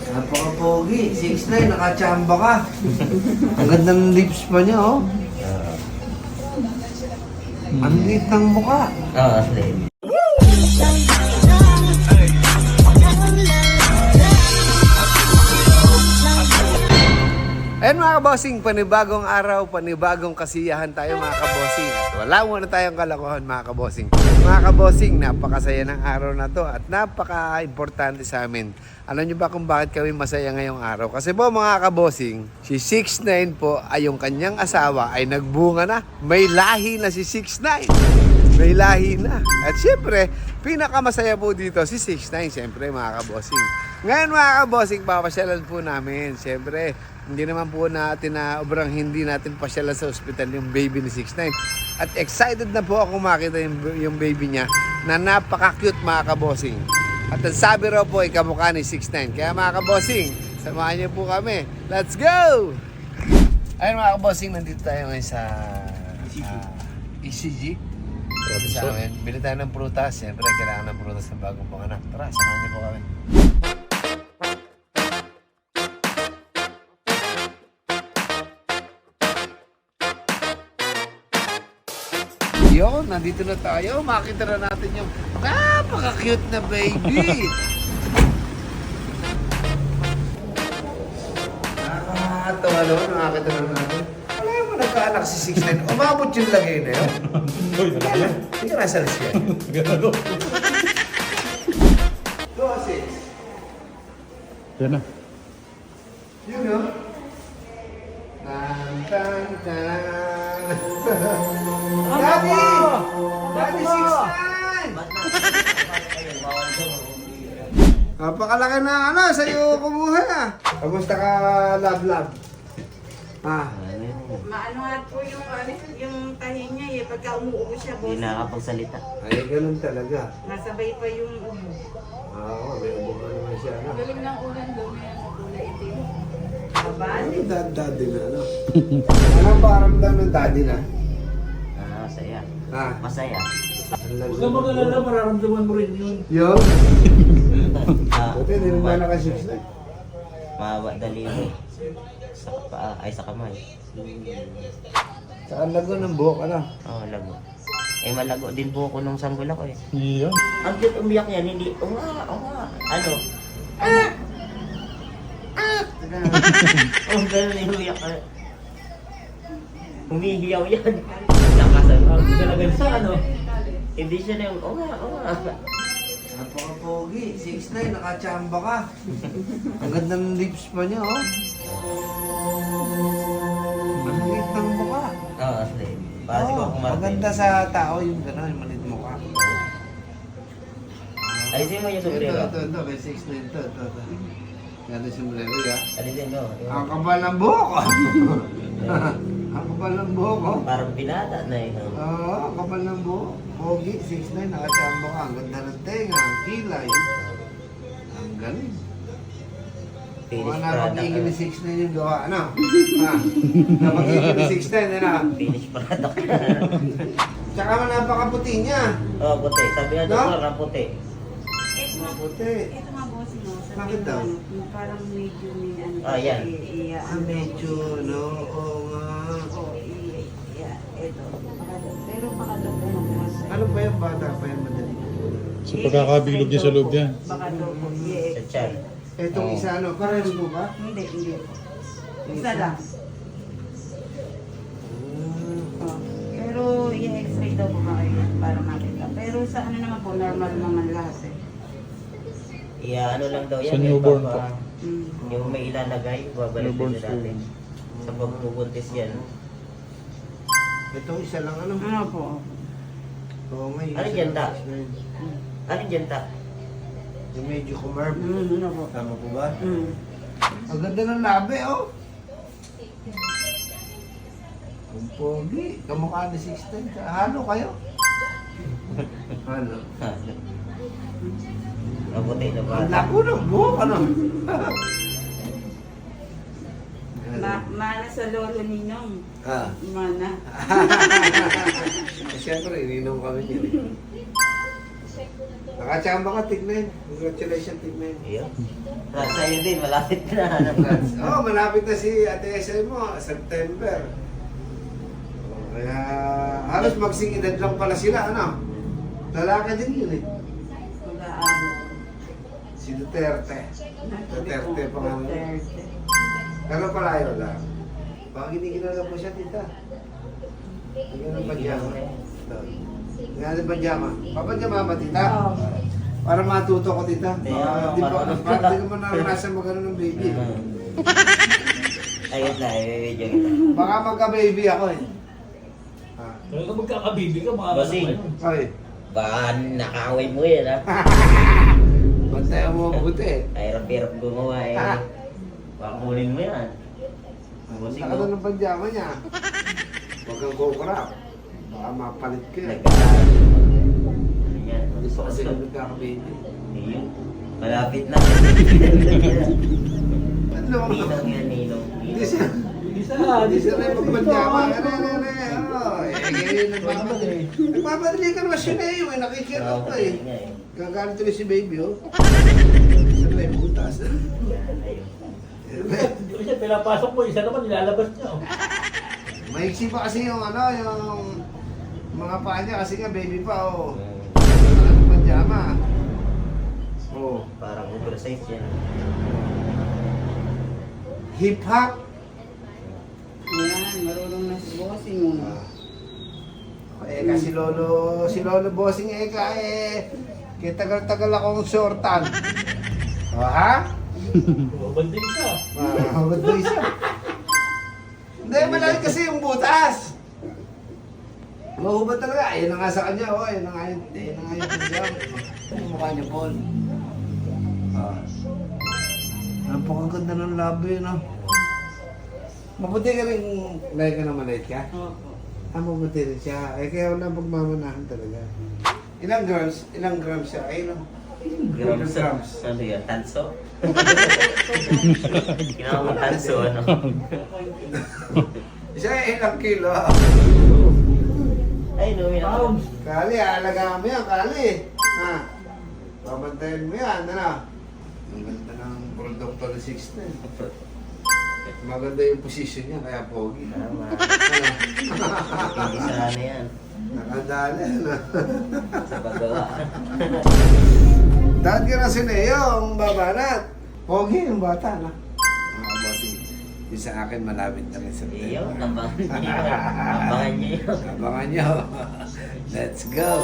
Napaka-pogi. 6'9", nakachamba ka. Ang ganda ng lips pa niya, oh. Ang liit ng mukha. Oo, slave. Ayan mga kabossing, panibagong araw, panibagong kasiyahan tayo mga kabossing. At wala muna tayong kalokohan mga kabossing. Mga kabossing, napakasaya ng araw na to at napaka-importante sa amin. Alam nyo ba kung bakit kami masaya ngayong araw? Kasi po mga kabossing, si 6'9" po ay yung kanyang asawa ay nagbunga na. May lahi na si 6'9". May lahi na. At syempre, pinakamasaya po dito si 6'9", syempre mga kabossing. Ngayon mga kabossing, papasyalan po namin. Syempre, hindi naman po natin na obrang hindi natin pasyalan sa ospital yung baby ni 6'9". At excited na po ako makita yung baby niya na napaka-cute mga kabossing. At ang sabi raw po ay kamukha ni 6'9". Kaya mga kabossing, samahan niyo po kami. Let's go! Ayun mga kabossing, nandito tayo ngayon sa ECG. Dito sa amin. Bili tayo ng prutas. Siyempre, kailangan ng prutas ng bagong panganak. Tara, samahan niyo po kami. Yun, nandito na tayo. Makita na natin yung napaka-cute na baby. Nakakatawa naman, nakakita na natin. Wala mo nagkaanak si 6'9". Umabot yung lagay na yun. Hindi ka nasa list yan. Ganado. 2 o 6. Yan na. Yun yun. Tan tan tan. Daddy! Daddy 6'9". Napakalaki na ano, sa'yo kumuha na. Kamusta ka, love? Ah. Maano nga po yung tahi niya eh, pagka umuubo siya, boss. Hindi nakakapagsalita. Ay, ganun talaga. Nasabay pa yung ubo. Oo, may ubukan naman siya. Ano? Galing ng ulan daw niya sa kulay itim. Abali. Ano daddy na, ano? Anong paramdam ng daddy na? Masaya. Ah, Masaya. Huwag ka mag-alala, mararamdaman mo rin yun. yun? Ah, Buti, hindi naman naka-6 na. Mahaba daliri. Sa paa, ay sa kamay. Saan lago ng buhok, ano? Oo, lago. Eh, malago din po ako nung sanggol ako eh. Iya. Ang cute umiyak yan, hindi. Oo nga. Ano? Oh, ganun yung umiyak ka. Humihiyaw yan. Nakasan. Talaga sa ano? Hindi siya na yung, oo nga. Napaka-pogi. 6'9", nakachamba ka. Ang ganda ng lips pa niya, oh. Ang liit ng mukha. Oo, slave. Basi ko ako maganda sa tao yung gano'n, yung maliit mukha. Alisin mo yung sombrero. Ito, may 6'9" ito. Ganda yung sombrero, ya. Alisin mo. Ang kapal ng buhok, oh. Ang kapal ng buhok, oh. Parang binata na eh. Oo, ang kapal ng buhok. Pogi, 6'9", nakachamba ka. Ang ganda ng tenga, ang kilay. Ang galing. Kung Finish ano, product. napag-igil ni 6'9" yung gawa, ano? Napag-igil ni 6'9", ano? Finish product. Tsaka man napakaputi niya. Oh, puti. Sabi nga No? doktor, ang puti. Ito nga, Puti. ito nga boss no. Sabi Bakit daw? mo, yung parang medyo may ano. Ah, yan. Ah, medyo, no? Oo nga. Ito. Pero pakadog ko ng boss. Ano pa yung bata pa yung madali? Sa pagkakabilog niya sa loob yan. Baka daw po. Sa chan. Etong Oo. isa, ano? Parehas mo ba? Hindi po. Isa lang. Oh. Pero i-x-ray daw po kayo para makita. Pero sa ano naman po, normal naman lahat eh. Iya, ano lang daw yan. Sa eh, newborn papa- Mm. Yung may ilalagay, babalik Newborn din natin. Sa pagbubuntis yan. Itong isa lang, ano? Ano po? Oo, may Ano isa yan, lang, ta? 6'9". Ano dyan ta? Yung medyo kumarb. Ano po? Tama po ba? Mm. Ang ganda ng labi, oh. Ang pogi. Kamukha ni 6'9". Halo kayo? Halo. Ang puti na Ang bata. lako ng buhok, ano? Mana sa lolo ninong. Ah. Mana. Siyempre, ininom kami niyan. Nakachamba ka, tignan. Congratulations, tignan. Iyo. Sa'yo din, malapit na. Oh, malapit na si Ate SM mo, September. Kaya halos magsing edad lang pala sila, ano? Lalaki din yun eh. Mag-aabot. Si Duterte. Duterte pa nga. Duterte. Pero palayo lang. Baka ginikilala po siya, tita. Tingnan ng pajama. Tingnan ng pajama. Papajama ba, tita? Oo. Para matuto ko, tita. Yeah, Di ba, marunong parang di naman naranasan magano ng baby. Ayun na, i-video kita. Baka magka-baby ako eh. Ah. Talaga magkakabibi ka, mga Bossing. Ay, Baka nakaway mo yan, ha? bantayan mo mabuti. Hirap-hirap gumawa, eh. Baka kunin mo yan. Bossing Saka na mo. ng pajama niya. Huwag kang kukurap. Baka mapalit ka. Nag-aaral. Ano yan? Hindi pa kasi nagkaka-baby. Iyo. Malapit na. Ano? Ninong yan, ninong. Hindi siya. Hindi siya rin magpajama. Ganyan, nagmamadali. Nagmamadali ka naman siya na yun. Nakikita ko eh. Gagalit tuloy si baby, oh. Isa na yung butas. Hindi ko siya pinapasok mo, isa naman nilalabas niya. Oh. Maiksi pa kasi yung ano, yung mga paa niya kasi nga baby pa, oh. Ano pajama. Oh. Parang oversize yan. Hip hop. Yan, marunong na si bossing mo. Kasi si Lolo Bossing kaya tagal-tagal akong shortan. O ha? Banding siya. Mahawad ba isa? Hindi, malaki kasi yung butas. Mahubad talaga. Ayun na nga sa kanya, oh. Ayun na nga yung pagdam. Yung mukha niya, Paul. Napakaganda ng labo yun, oh. Mabuti ka rin, lahi ka na maliit ka? Opo. Mabuti rin siya. Kaya wala pagmamanahan talaga. Ilang grams siya? Ay, ilang? Grams. Grams. Ano yan? Tanso? Ginawa mo tanso, ano? Siya ay ilang kilo. Ay, no, Pounds. Kali, alagaan mo yan, Kali. Ha? Babantayan mo yan, ano? Ang ganda ng produkto ng 16. Maganda yung position niya, kaya pogi. Tama. Ano? Hindi sa ano yan. Nakadali, ano? Sa paggawa. Dahil ka na sineo, ang babanat. Pogi yung bata, no? Mga bossing. Yung sa akin, malapit na rin sa Iyo, abangan niyo. Abangan niyo yun. Abangan nyo. Let's go!